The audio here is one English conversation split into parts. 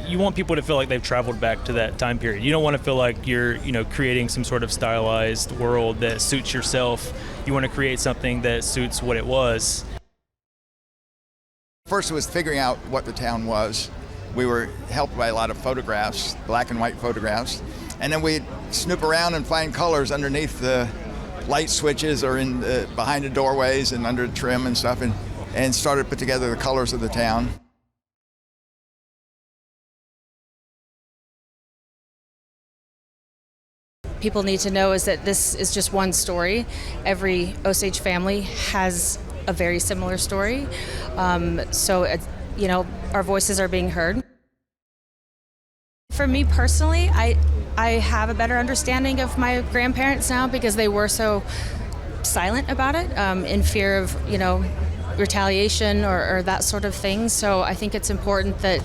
you want people to feel like they've traveled back to that time period. You don't want to feel like you're, creating some sort of stylized world that suits yourself. You want to create something that suits what it was. First, it was figuring out what the town was. We were helped by a lot of photographs, black and white photographs. And then we'd snoop around and find colors underneath the light switches or behind the doorways and under the trim and stuff, and started to put together the colors of the town. People need to know is that this is just one story. Every Osage family has a very similar story. So our voices are being heard. For me personally, I have a better understanding of my grandparents now because they were so silent about it, in fear of, retaliation or that sort of thing. So I think it's important that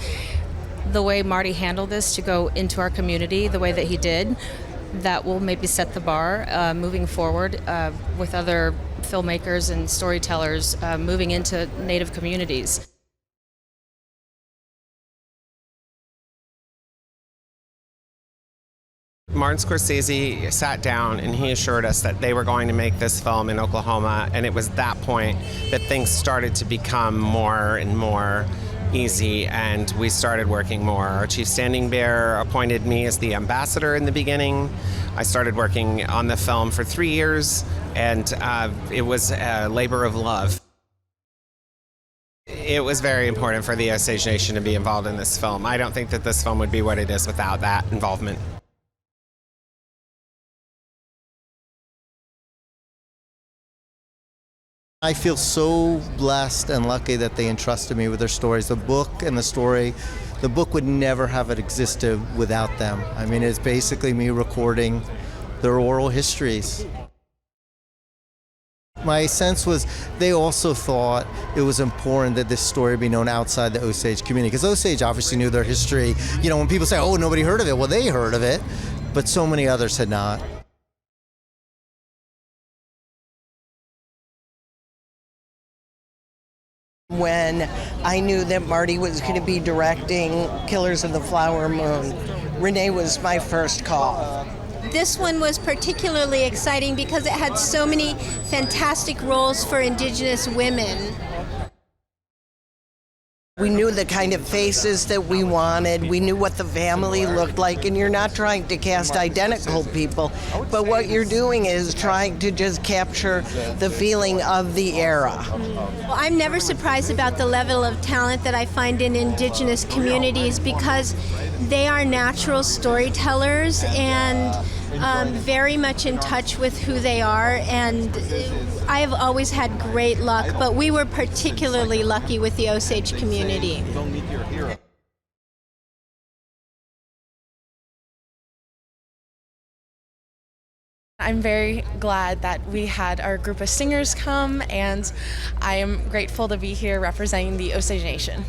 the way Marty handled this to go into our community the way that he did, that will maybe set the bar moving forward with other filmmakers and storytellers moving into Native communities. Martin Scorsese sat down and he assured us that they were going to make this film in Oklahoma, and it was that point that things started to become more and more easy, and we started working more. Our chief standing bearer appointed me as the ambassador in the beginning. I started working on the film for 3 years, and it was a labor of love. It was very important for the Osage Nation to be involved in this film. I don't think that this film would be what it is without that involvement. I feel so blessed and lucky that they entrusted me with their stories. The book would never have existed without them. I mean, it's basically me recording their oral histories. My sense was they also thought it was important that this story be known outside the Osage community, because Osage obviously knew their history. When people say, oh, nobody heard of it, well, they heard of it, but so many others had not. When I knew that Marty was going to be directing Killers of the Flower Moon, Rene was my first call. This one was particularly exciting because it had so many fantastic roles for Indigenous women. We knew the kind of faces that we wanted. We knew what the family looked like, and you're not trying to cast identical people, but what you're doing is trying to just capture the feeling of the era. Well, I'm never surprised about the level of talent that I find in Indigenous communities because they are natural storytellers and very much in touch with who they are, and I have always had great luck, but we were particularly lucky with the Osage community. I'm very glad that we had our group of singers come, and I am grateful to be here representing the Osage Nation.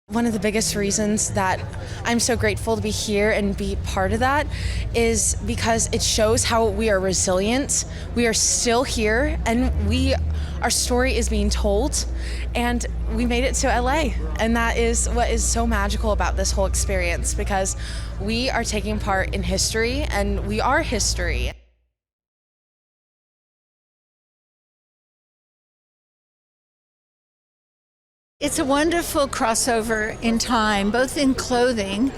One of the biggest reasons that I'm so grateful to be here and be part of that is because it shows how we are resilient. We are still here, and our story is being told, and we made it to LA. And that is what is so magical about this whole experience, because we are taking part in history, and we are history. It's a wonderful crossover in time, both in clothing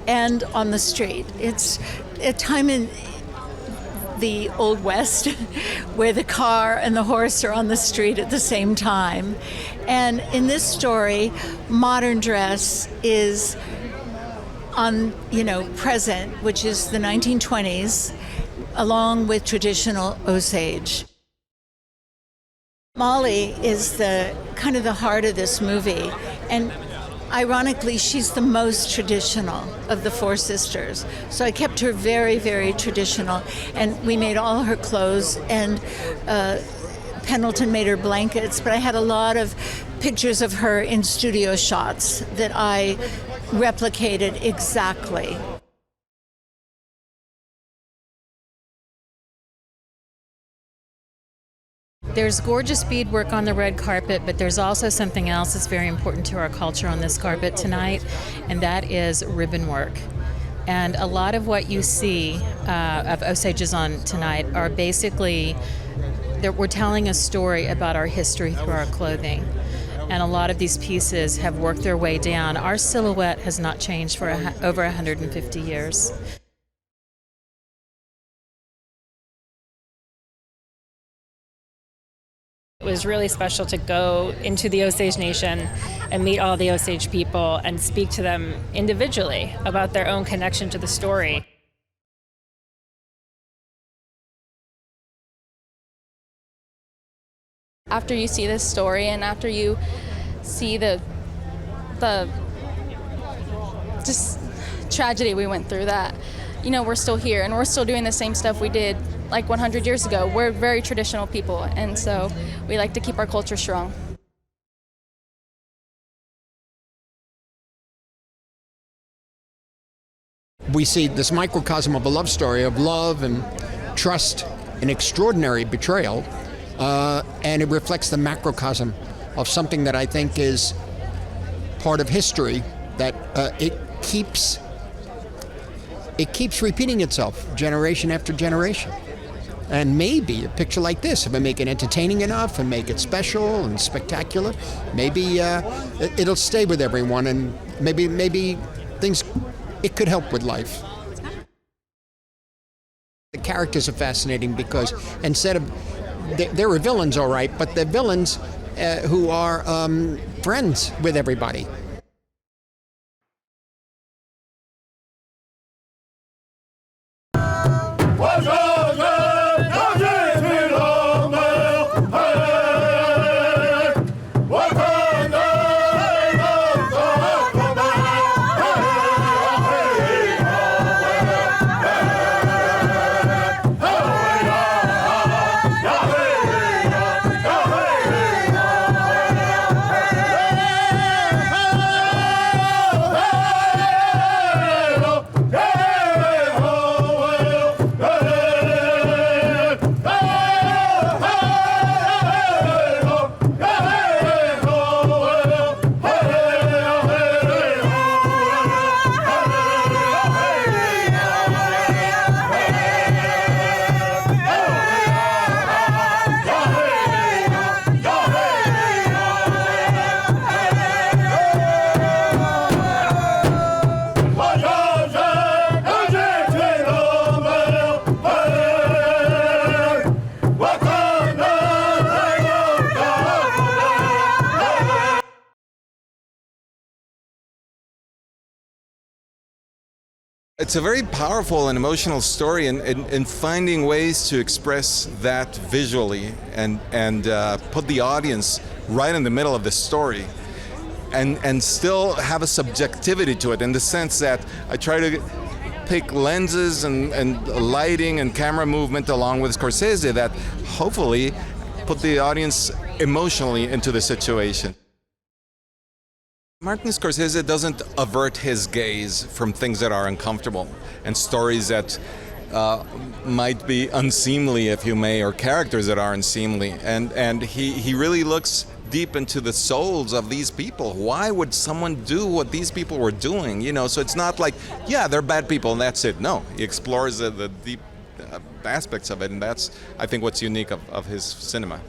and on the street. It's a time in the Old West where the car and the horse are on the street at the same time. And in this story, modern dress is present, which is the 1920s, along with traditional Osage. Mollie is the kind of the heart of this movie, and ironically, she's the most traditional of the four sisters. So I kept her very, very traditional, and we made all her clothes, and Pendleton made her blankets, but I had a lot of pictures of her in studio shots that I replicated exactly. There's gorgeous beadwork on the red carpet, but there's also something else that's very important to our culture on this carpet tonight, and that is ribbon work. And a lot of what you see of Osages on tonight are basically, we're telling a story about our history through our clothing. And a lot of these pieces have worked their way down. Our silhouette has not changed for over 150 years. It was really special to go into the Osage Nation and meet all the Osage people and speak to them individually about their own connection to the story. After you see this story and after you see the just tragedy we went through, that, you know, we're still here and we're still doing the same stuff we did like 100 years ago. We're very traditional people, and so we like to keep our culture strong. We see this microcosm of a love story of love and trust and extraordinary betrayal, and it reflects the macrocosm of something that I think is part of history, that it keeps repeating itself generation after generation. And maybe a picture like this, if I make it entertaining enough and make it special and spectacular, maybe it'll stay with everyone, and maybe things, it could help with life. The characters are fascinating because instead of, there are villains, all right, but they're villains who are friends with everybody. It's a very powerful and emotional story, and finding ways to express that visually and put the audience right in the middle of the story, and still have a subjectivity to it, in the sense that I try to pick lenses and lighting and camera movement along with Scorsese that hopefully put the audience emotionally into the situation. Martin Scorsese doesn't avert his gaze from things that are uncomfortable and stories that might be unseemly, if you may, or characters that are unseemly. And he really looks deep into the souls of these people. Why would someone do what these people were doing? You know, so it's not like, yeah, they're bad people and that's it. No, he explores the deep aspects of it, and that's, I think, what's unique of his cinema.